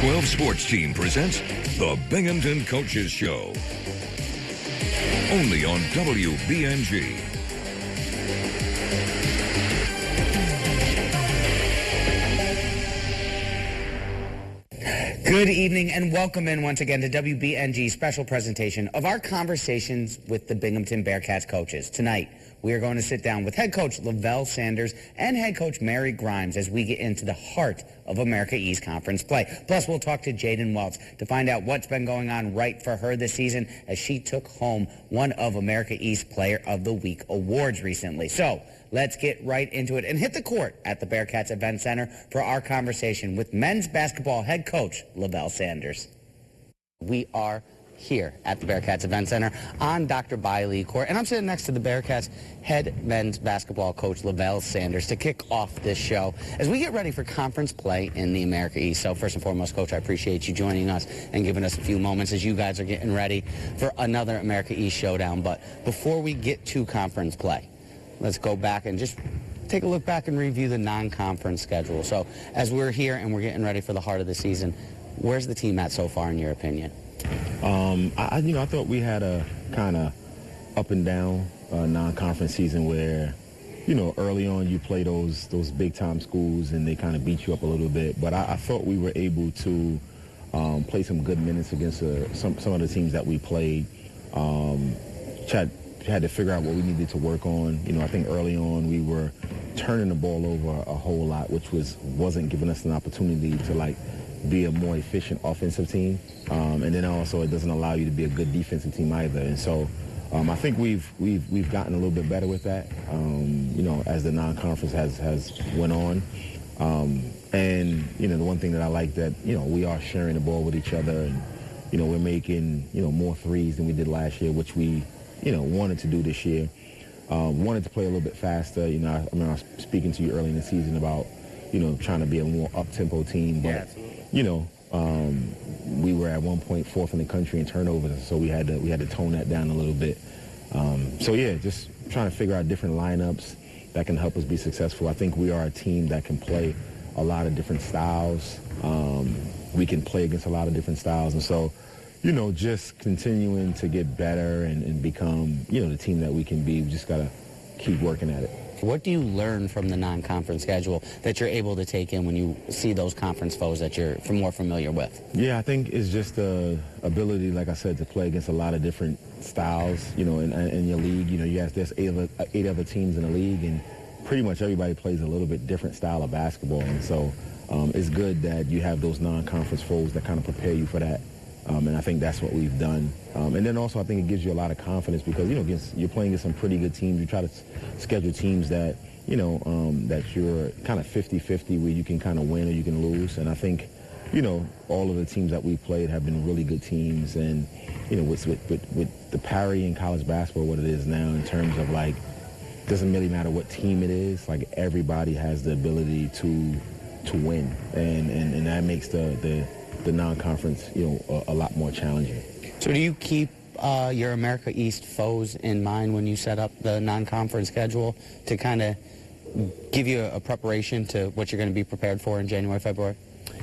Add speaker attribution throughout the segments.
Speaker 1: 12 Sports Team presents the Binghamton Coaches Show. Only on WBNG.
Speaker 2: Good evening and welcome in once again to WBNG's special presentation of our conversations with the Binghamton Bearcats coaches. Tonight, we are going to sit down with head coach Levell Sanders and head coach Mary Grimes as we get into the heart of America East Conference play. Plus, we'll talk to Jadyn Weltz to find out what's been going on right for her this season as she took home one of America East Player of the Week awards recently. So, let's get right into it and hit the court at the Bearcats Event Center for our conversation with men's basketball head coach Levell Sanders. We are here at the Bearcats Event Center on Dr. Biley Court, and I'm sitting next to the Bearcats head men's basketball coach Levell Sanders to kick off this show as we get ready for conference play in the America East. So first and foremost, Coach, I appreciate you joining us and giving us a few moments as you guys are getting ready for another America East showdown. But before we get to conference play, let's go back and just take a look back and review the non-conference schedule. So as we're here and we're getting ready for the heart of the season, where's the team at so far in your opinion?
Speaker 3: I thought we had a kind of up and down non-conference season where, early on you play those big-time schools and they kind of beat you up a little bit. But I thought we were able to play some good minutes against some of the teams that we played. Had to figure out what we needed to work on. I think early on we were turning the ball over a whole lot, which wasn't giving us an opportunity to be a more efficient offensive team. And then also it doesn't allow you to be a good defensive team either. And so I think we've gotten a little bit better with that, as the non-conference has went on. And the one thing that I like that, we are sharing the ball with each other, and, we're making, more threes than we did last year, which we, wanted to do this year. Wanted to play a little bit faster. I was speaking to you early in the season about, trying to be a more up-tempo team. But, we were at one point fourth in the country in turnovers, so we had to tone that down a little bit. Just trying to figure out different lineups that can help us be successful. I think we are a team that can play a lot of different styles. We can play against a lot of different styles, and so, just continuing to get better and become, the team that we can be. We just got to keep working at it.
Speaker 2: What do you learn from the non-conference schedule that you're able to take in when you see those conference foes that you're more familiar with?
Speaker 3: Yeah, I think it's just the ability, like I said, to play against a lot of different styles, in your league. There's eight other teams in the league, and pretty much everybody plays a little bit different style of basketball. And so it's good that you have those non-conference foes that kind of prepare you for that. And I think that's what we've done. And then also I think it gives you a lot of confidence because, you're playing against some pretty good teams. You try to schedule teams that, that you're kind of 50-50 where you can kind of win or you can lose. And I think, all of the teams that we've played have been really good teams. And, with the parity in college basketball, what it is now in terms of doesn't really matter what team it is, everybody has the ability to win. And that makes the non-conference, a lot more challenging.
Speaker 2: So do you keep your America East foes in mind when you set up the non-conference schedule to kind of give you a preparation to what you're going to be prepared for in January, February?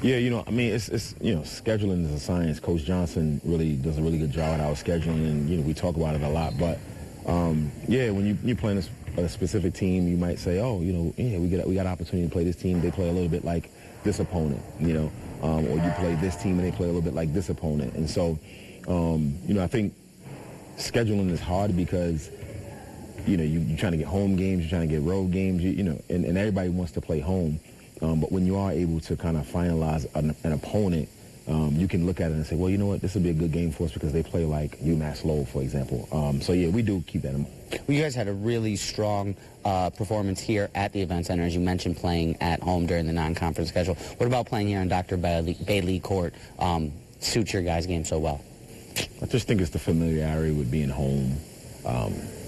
Speaker 3: Yeah, it's scheduling is a science. Coach Johnson really does a really good job at our scheduling, and, we talk about it a lot. But, when you're playing a specific team, you might say, we got an opportunity to play this team. They play a little bit like this opponent, or you play this team and they play a little bit like this opponent. And so, I think scheduling is hard because, you're trying to get home games, you're trying to get road games, and everybody wants to play home. But when you are able to kind of finalize an opponent, you can look at it and say, well, you know what, this would be a good game for us because they play like UMass Lowell, for example. We do keep that in mind.
Speaker 2: Well, you guys had a really strong performance here at the Event Center, as you mentioned, playing at home during the non-conference schedule. What about playing here on Dr. Biley Court suits your guys' game so well?
Speaker 3: I just think it's the familiarity with being home,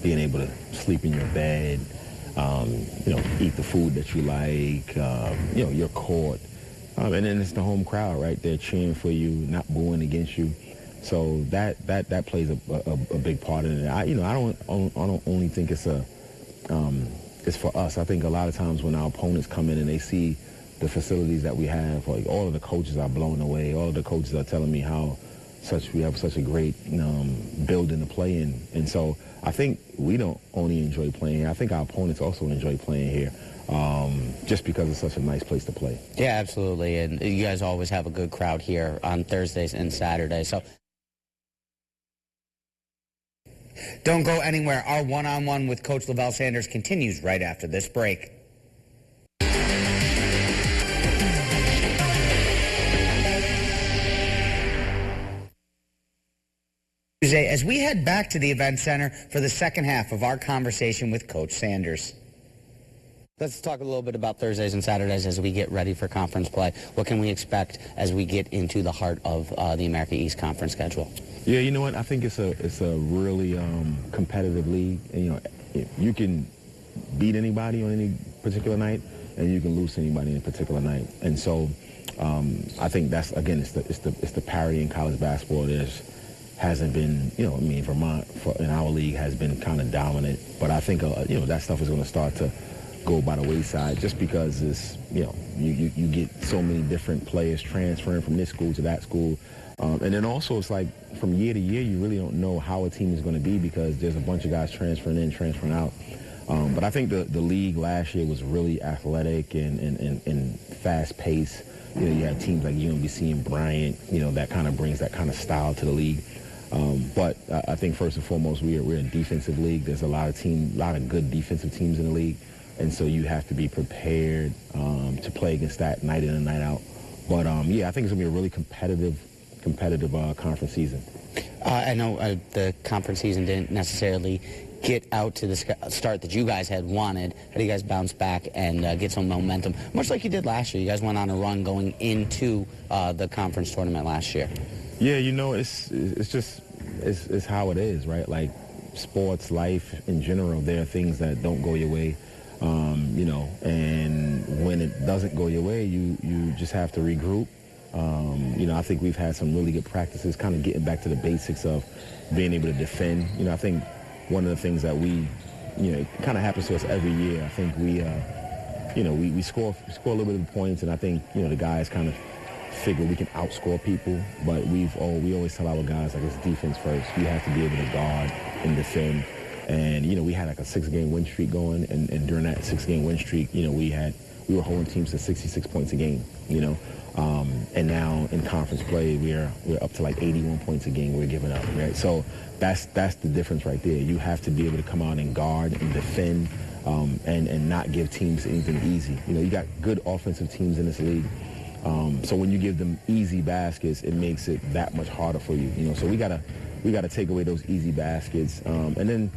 Speaker 3: being able to sleep in your bed, eat the food that you like, your court. And then it's the home crowd right there cheering for you, not booing against you. So that plays a big part in it. I don't only think it's for us. I think a lot of times when our opponents come in and they see the facilities that we have. Like, all of the coaches are blown away. All of the coaches are telling me how we have such a great building to play in. And so I think we don't only enjoy playing here. I think our opponents also enjoy playing here, just because it's such a nice place to play.
Speaker 2: Yeah, absolutely. And you guys always have a good crowd here on Thursdays and Saturdays. So don't go anywhere. Our one-on-one with Coach Levell Sanders continues right after this break. As we head back to the event center for the second half of our conversation with Coach Sanders. Let's talk a little bit about Thursdays and Saturdays as we get ready for conference play. What can we expect as we get into the heart of the America East Conference schedule?
Speaker 3: Yeah, you know what? I think it's a really competitive league. And, you know, you can beat anybody on any particular night, and you can lose to anybody on a particular night. And so I think that's, again, it's the parity in college basketball. Hasn't been, you know, I mean, Vermont in our league has been kind of dominant, but I think, you know, that stuff is going to start to go by the wayside just because it's, you know, you get so many different players transferring from this school to that school. And then also it's like from year to year, you really don't know how a team is going to be because there's a bunch of guys transferring in, transferring out. But I think the league last year was really athletic and fast-paced. You know, you had teams like UMBC and Bryant, you know, that kind of brings that kind of style to the league. But I think first and foremost, we're a defensive league. There's a lot of good defensive teams in the league, and so you have to be prepared to play against that night in and night out. But yeah, I think it's gonna be a really competitive conference season.
Speaker 2: I know the conference season didn't necessarily get out to the start that you guys had wanted. How do you guys bounce back and get some momentum? Much like you did last year. You guys went on a run going into the conference tournament last year.
Speaker 3: Yeah, you know, it's how it is, right? Like sports, life in general, there are things that don't go your way, you know, and when it doesn't go your way, you just have to regroup. You know, I think we've had some really good practices, kind of getting back to the basics of being able to defend. You know, I think one of the things that you know, it kind of happens to us every year. I think you know, we score a little bit of points, and I think, you know, the guys kind of figure we can outscore people, but we always tell our guys, like, it's defense first. You have to be able to guard and defend. And, you know, we had like a 6-game win streak going, and during that 6-game win streak, you know, we were holding teams to 66 points a game, you know. And now in conference play, we're up to like 81 points a game we're giving up, right? So that's the difference right there. You have to be able to come out and guard and defend, and not give teams anything easy. You know, you got good offensive teams in this league. So when you give them easy baskets, it makes it that much harder for you. You know, so we gotta take away those easy baskets. And then,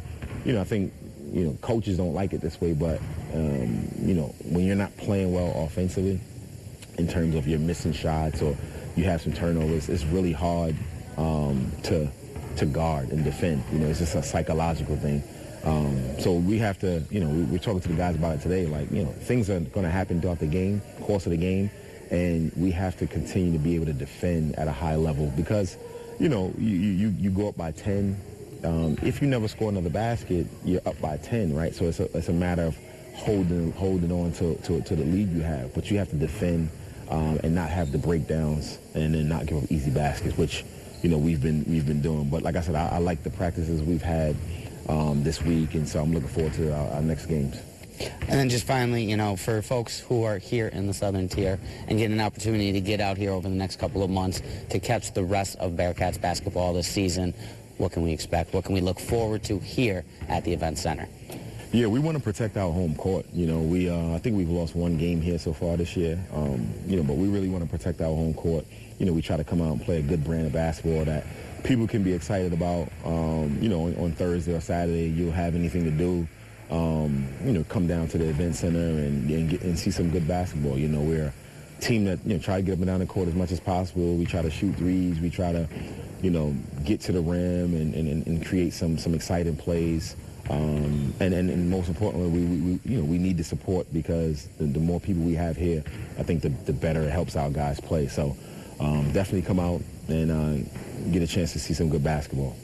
Speaker 3: you know, I think, you know, coaches don't like it this way, but you know, when you're not playing well offensively, in terms of you're missing shots or you have some turnovers, it's really hard to guard and defend. You know, it's just a psychological thing. So we have to, you know, we're talking to the guys about it today. Like, you know, things are going to happen throughout the course of the game. And we have to continue to be able to defend at a high level because, you know, you go up by 10. If you never score another basket, you're up by 10, right? So it's a matter of holding on to the lead you have. But you have to defend and not have the breakdowns and then not give up easy baskets, which, you know, we've been doing. But like I said, I like the practices we've had this week, and so I'm looking forward to our next games.
Speaker 2: And then just finally, you know, for folks who are here in the Southern Tier and get an opportunity to get out here over the next couple of months to catch the rest of Bearcats basketball this season, what can we expect? What can we look forward to here at the Event Center?
Speaker 3: Yeah, we want to protect our home court. You know, I think we've lost one game here so far this year, you know, but we really want to protect our home court. You know, we try to come out and play a good brand of basketball that people can be excited about. You know, on Thursday or Saturday, you'll have anything to do. You know, come down to the event center and see some good basketball. You know, we're a team that, you know, try to get up and down the court as much as possible. We try to shoot threes. We try to, you know, get to the rim and create some exciting plays. And most importantly, we need the support because the more people we have here, I think the better it helps our guys play. So definitely come out and get a chance to see some good basketball.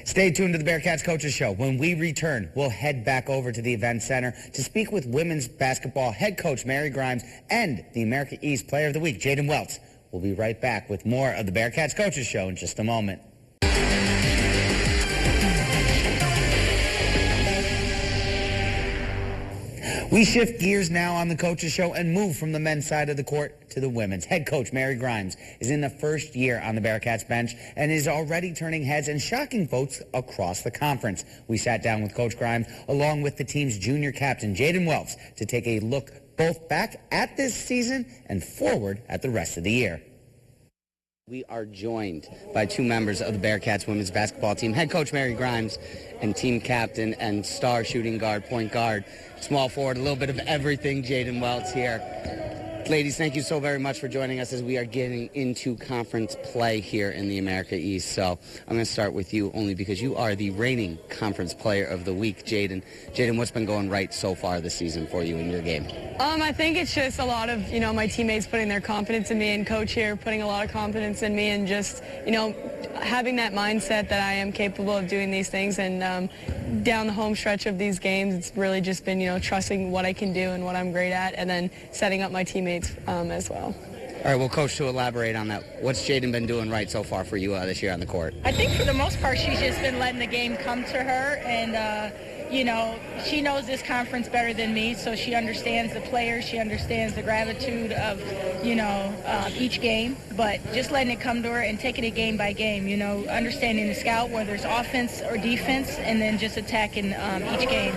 Speaker 2: Stay tuned to the Bearcats Coaches Show. When we return, we'll head back over to the event center to speak with women's basketball head coach Mary Grimes and the America East Player of the Week, Jadyn Weltz. We'll be right back with more of the Bearcats Coaches Show in just a moment. We shift gears now on the Coaches Show and move from the men's side of the court to the women's. Head coach Mary Grimes is in the first year on the Bearcats bench and is already turning heads and shocking votes across the conference. We sat down with Coach Grimes along with the team's junior captain Jadyn Weltz to take a look both back at this season and forward at the rest of the year. We are joined by two members of the Bearcats women's basketball team, head coach Mary Grimes and team captain and star shooting guard, point guard, small forward, a little bit of everything, Jadyn Weltz here. Ladies, thank you so very much for joining us as we are getting into conference play here in the America East. So I'm going to start with you only because you are the reigning conference player of the week, Jadyn. Jadyn, what's been going right so far this season for you in your game?
Speaker 4: I think it's just a lot of, my teammates putting their confidence in me and coach here putting a lot of confidence in me and just, having that mindset that I am capable of doing these things. And down the home stretch of these games, it's really just been, trusting what I can do and what I'm great at and then setting up my teammates as well.
Speaker 2: All right, well, Coach, to elaborate on that, what's Jadyn been doing right so far for you this year on the court?
Speaker 5: I think for the most part, she's just been letting the game come to her, and, she knows this conference better than me, so she understands the players, she understands the gratitude of, each game, but just letting it come to her and taking it game by game, understanding the scout, whether it's offense or defense, and then just attacking each game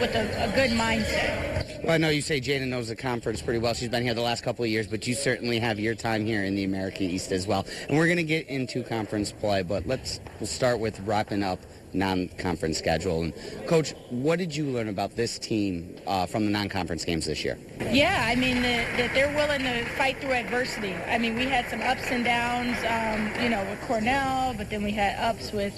Speaker 5: with a good mindset.
Speaker 2: Well, I know you say Jadyn knows the conference pretty well. She's been here the last couple of years, but you certainly have your time here in the America East as well. And we're going to get into conference play, but we'll start with wrapping up non-conference schedule. And Coach, what did you learn about this team from the non-conference games this year?
Speaker 5: Yeah, I mean, that they're willing to fight through adversity. I mean, we had some ups and downs, with Cornell, but then we had ups with,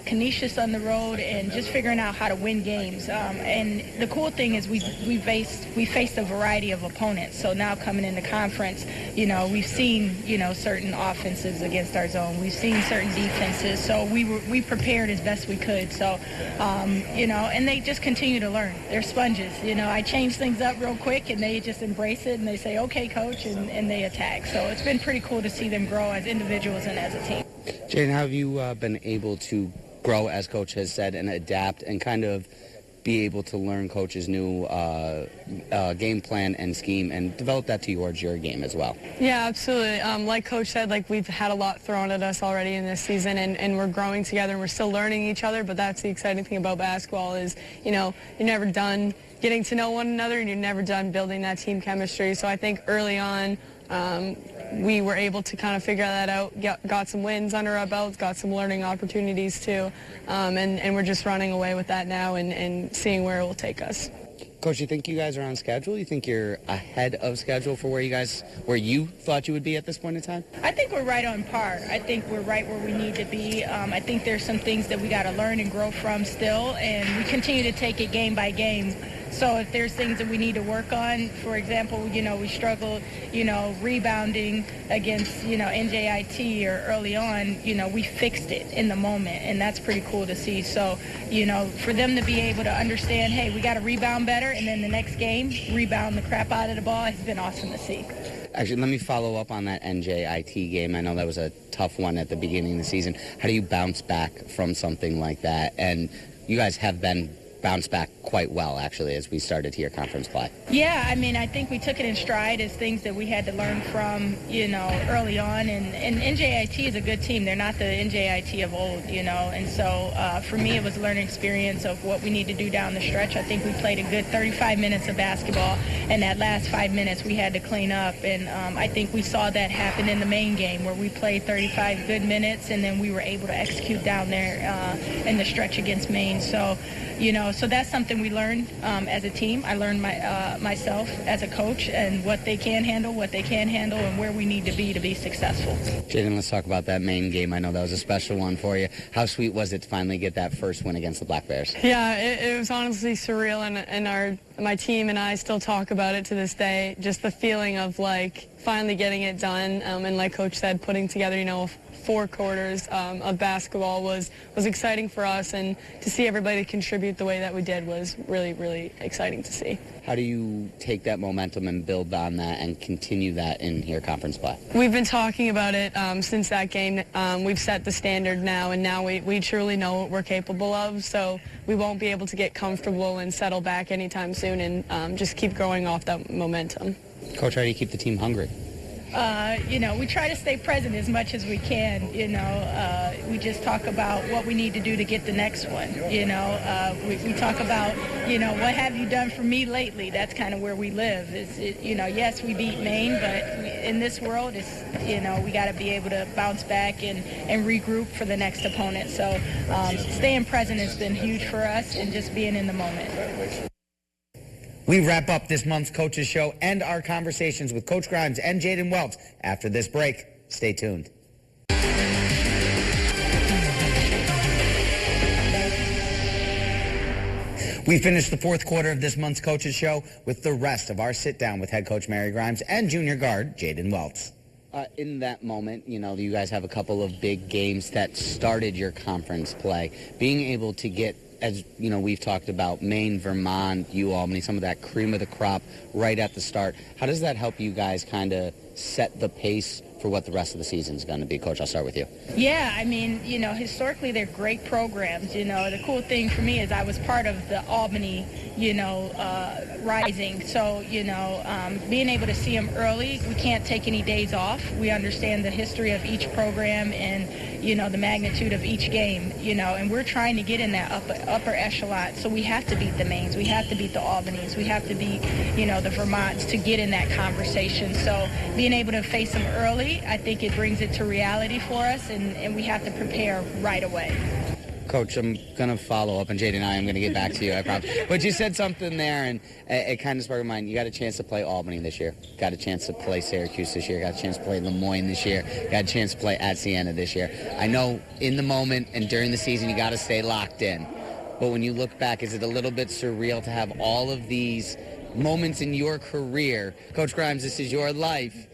Speaker 5: Canisius on the road and just figuring out how to win games. And the cool thing is we faced a variety of opponents. So now coming into conference, we've seen, certain offenses against our zone. We've seen certain defenses. So we prepared as best we could. So, and they just continue to learn. They're sponges. I change things up real quick and they just embrace it and they say, okay, coach, and they attack. So it's been pretty cool to see them grow as individuals and as a team.
Speaker 2: Jadyn, how have you been able to grow, as Coach has said, and adapt and kind of be able to learn Coach's new game plan and scheme and develop that towards your game as well?
Speaker 4: Yeah, absolutely. Like Coach said, we've had a lot thrown at us already in this season, and we're growing together and we're still learning each other, but that's the exciting thing about basketball is, you're never done getting to know one another and you're never done building that team chemistry. So I think early on, we were able to kind of figure that out, got some wins under our belts, got some learning opportunities too, and we're just running away with that now and seeing where it will take us.
Speaker 2: Coach, you think you guys are on schedule? You think you're ahead of schedule for where you thought you would be at this point in time?
Speaker 5: I think we're right on par. I think we're right where we need to be. I think there's some things that we got to learn and grow from still, and we continue to take it game by game. So if there's things that we need to work on, for example, we struggled, rebounding against, NJIT or early on, we fixed it in the moment, and that's pretty cool to see. So, for them to be able to understand, hey, we got to rebound better, and then the next game, rebound the crap out of the ball, has been awesome to see.
Speaker 2: Actually, let me follow up on that NJIT game. I know that was a tough one at the beginning of the season. How do you bounce back from something like that? And you guys have been bounced back quite well, actually, as we started here conference play.
Speaker 5: Yeah, I mean, I think we took it in stride as things that we had to learn from, early on. And NJIT is a good team. They're not the NJIT of old, And so for me, it was a learning experience of what we need to do down the stretch. I think we played a good 35 minutes of basketball, and that last 5 minutes we had to clean up. And I think we saw that happen in the main game where we played 35 good minutes, and then we were able to execute down there in the stretch against Maine. So, so that's something we learned as a team. I learned myself as a coach and what they can handle, what they can't handle, and where we need to be successful.
Speaker 2: Jadyn, let's talk about that main game. I know that was a special one for you. How sweet was it to finally get that first win against the Black Bears?
Speaker 4: Yeah, it was honestly surreal, and our my team and I still talk about it to this day, just the feeling of like finally getting it done, and like Coach said, putting together, 4 quarters of basketball was exciting for us, and to see everybody contribute the way that we did was really, really exciting to see.
Speaker 2: How do you take that momentum and build on that and continue that in your conference play?
Speaker 4: We've been talking about it since that game. We've set the standard now, and now we truly know what we're capable of, so we won't be able to get comfortable and settle back anytime soon, and just keep growing off that momentum.
Speaker 2: Coach, how do you keep the team hungry?
Speaker 5: We try to stay present as much as we can. We just talk about what we need to do to get the next one. We talk about, what have you done for me lately? That's kind of where we live. Yes, we beat Maine, but in this world, we got to be able to bounce back and regroup for the next opponent. So staying present has been huge for us, and just being in the moment.
Speaker 2: We wrap up this month's Coaches Show and our conversations with Coach Grimes and Jadyn Weltz after this break. Stay tuned. We finished the 4th quarter of this month's Coaches Show with the rest of our sit-down with head coach Mary Grimes and junior guard Jadyn Weltz. In that moment, you guys have a couple of big games that started your conference play. Being able to get, as we've talked about, Maine, Vermont, Albany, some of that cream of the crop right at the start. How does that help you guys kind of set the pace for what the rest of the season is going to be? Coach, I'll start with you.
Speaker 5: Yeah, historically they're great programs. The cool thing for me is I was part of the Albany, rising. So, being able to see them early, we can't take any days off. We understand the history of each program and, the magnitude of each game, and we're trying to get in that upper echelon. So we have to beat the Maines. We have to beat the Albanys. We have to beat, the Vermonts to get in that conversation. So being able to face them early, I think it brings it to reality for us, and we have to prepare right away.
Speaker 2: Coach, I'm going to follow up, and Jadyn and I am going to get back to you, I promise. But you said something there, and it kind of sparked my mind. You got a chance to play Albany this year. Got a chance to play Syracuse this year. Got a chance to play Lemoyne this year. Got a chance to play at Siena this year. I know in the moment and during the season you got to stay locked in. But when you look back, is it a little bit surreal to have all of these moments in your career? Coach Grimes, this is your life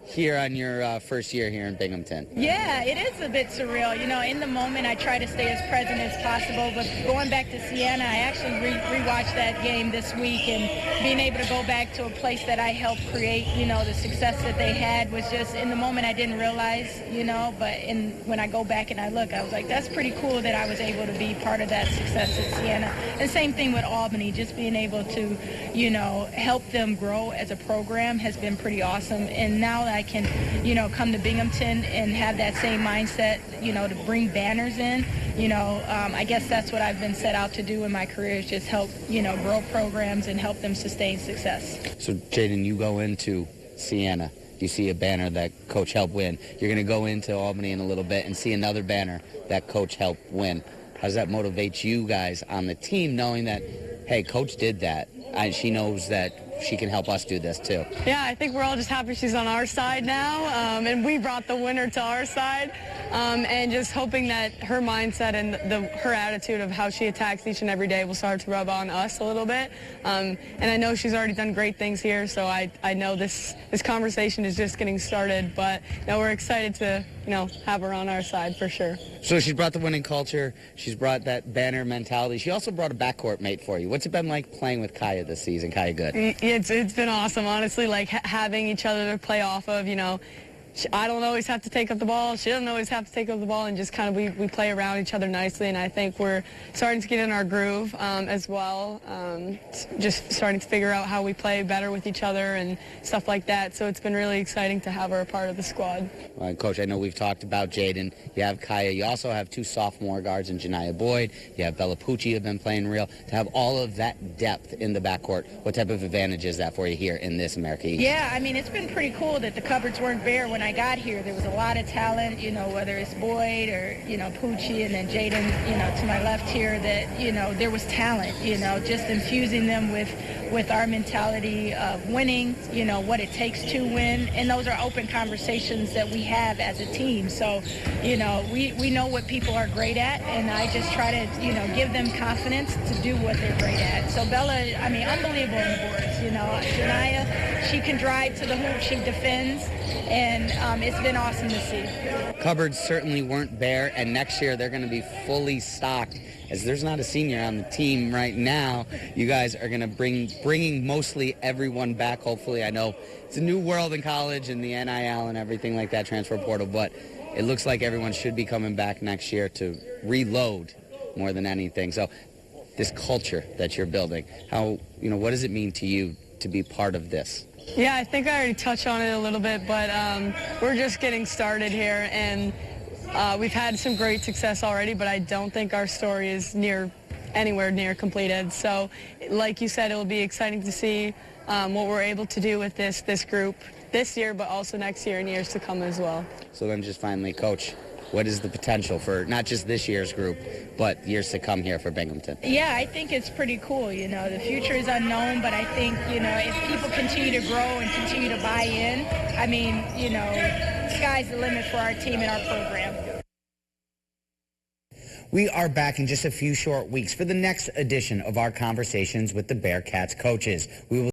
Speaker 2: here on your first year here in Binghamton.
Speaker 5: Yeah, it is a bit surreal. In the moment I try to stay as present as possible, but going back to Siena, I actually rewatched that game this week, and being able to go back to a place that I helped create, the success that they had was just, in the moment I didn't realize, but when I go back and I look, I was like, that's pretty cool that I was able to be part of that success at Siena. And same thing with Albany, just being able to, help them grow as a program has been pretty awesome. And now that I can, come to Binghamton and have that same mindset, to bring banners in, I guess that's what I've been set out to do in my career, is just help, grow programs and help them sustain success. So,
Speaker 2: Jadyn, you go into Siena. You see a banner that Coach helped win. You're going to go into Albany in a little bit and see another banner that Coach helped win. How does that motivate you guys on the team, knowing that, hey, Coach did that? She knows that she can help us do this too.
Speaker 4: Yeah, I think we're all just happy she's on our side now, and we brought the winner to our side, and just hoping that her mindset and her attitude of how she attacks each and every day will start to rub on us a little bit. And I know she's already done great things here, so I know this conversation is just getting started, but we're excited to have her on our side for sure.
Speaker 2: So she's brought the winning culture. She's brought that banner mentality. She also brought a backcourt mate for you. What's it been like playing with Kaya this season? Kaya Good.
Speaker 4: It's been awesome, honestly, like having each other to play off of, I don't always have to take up the ball. She doesn't always have to take up the ball, and just kind of we play around each other nicely, and I think we're starting to get in our groove as well, just starting to figure out how we play better with each other and stuff like that. So it's been really exciting to have her a part of the squad.
Speaker 2: Well, Coach, I know we've talked about Jadyn. You have Kaya. You also have 2 sophomore guards in Janiah Boyd. You have Bella Pucci, have been playing real. To have all of that depth in the backcourt, what type of advantage is that for you here in this America East?
Speaker 5: Yeah, it's been pretty cool that the cupboards weren't bare when I got here. There was a lot of talent, whether it's Boyd or, Pucci, and then Jadyn, to my left here, that, there was talent, just infusing them with with our mentality of winning, you know, what it takes to win. And those are open conversations that we have as a team. So, you know, we know what people are great at, and I just try to, you know, give them confidence to do what they're great at. So Bella, I mean, unbelievable on the boards, you know. Janiyah, she can drive to the hoop, she defends, and it's been awesome to see.
Speaker 2: Cupboards certainly weren't bare, and next year they're going to be fully stocked. As there's not a senior on the team right now, you guys are going to bringing mostly everyone back, hopefully. I know it's a new world in college and the NIL and everything like that, transfer portal, but it looks like everyone should be coming back next year to reload more than anything. So this culture that you're building, what does it mean to you to be part of this?
Speaker 4: Yeah, I think I already touched on it a little bit, but we're just getting started here, and we've had some great success already, but I don't think our story is anywhere near completed. So, like you said, it will be exciting to see what we're able to do with this group this year, but also next year and years to come as well.
Speaker 2: So then just finally, Coach, what is the potential for not just this year's group, but years to come here for Binghamton?
Speaker 5: Yeah, I think it's pretty cool. You know, the future is unknown, but I think, you know, if people continue to grow and continue to buy in, I mean, you know, sky's the limit for our team and our program.
Speaker 2: We are back in just a few short weeks for the next edition of our Conversations with the Bearcats Coaches. We will